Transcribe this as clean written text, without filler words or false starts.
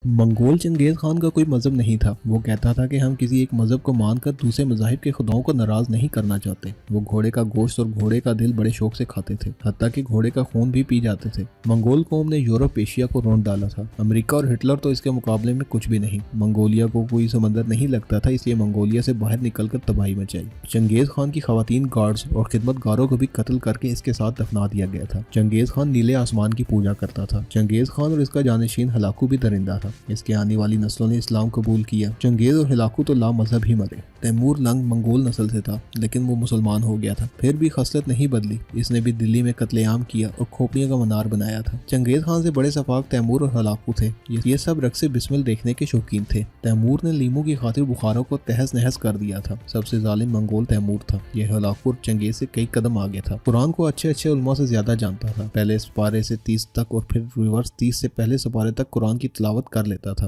Mongol Genghis Khan का कोई मजहब नहीं था। वो कहता था कि हम किसी एक मजहब को मानकर दूसरे मजाहिब के खुदाओं को नाराज नहीं करना चाहते। वो घोड़े का गोश्त और घोड़े का दिल बड़े शौक से खाते थे, हत्ता कि घोड़े का खून भी पी जाते थे। मंगोल कौम ने यूरोप एशिया को रौंद डाला था। अमेरिका और हिटलर तो इसके मुकाबले में कुछ भी नहीं। मंगोलिया को कोई समंदर नहीं लगता था, इसलिए मंगोलिया से बाहर निकलकर तबाही मचाई। चंगेज खान की खवातीन गार्ड्स और खिदमतगारों को भी कत्ल करके इसके साथ दफना दिया गया था। चंगेज खान नीले आसमान की पूजा करता था। चंगेज खान और इसका जानशीन हलाकू भी दरिंदा था। इसके आने वाली नस्लों ने इस्लाम कबूल किया। चंगेज और हिलाकू तो ला मजहब ही मरे। तैमूर लंग मंगोल नस्ल से था, लेकिन वो मुसलमान हो गया था। फिर भी खसलत नहीं बदली। इसने भी दिल्ली में कत्लेआम किया और खोपड़ियों का मनार बनाया था। चंगेज खान से बड़े सफाक तैमूर और हलाकू थे। ये सब रक्स बिस्मिल देखने के शौकीन थे। तैमूर ने लीमू की खातिर बुखारों को तहस नहस कर दिया था। सबसे जालिम मंगोल तैमूर था। यह हलाकू और चंगेज से कई कदम आगे था। कुरान को अच्छे अच्छे उलमा से ज्यादा जानता था। पहले सपारे से 30 तक और फिर रिवर्स 30 से पहले सपारे तक कुरान की तिलावत कर लेता था।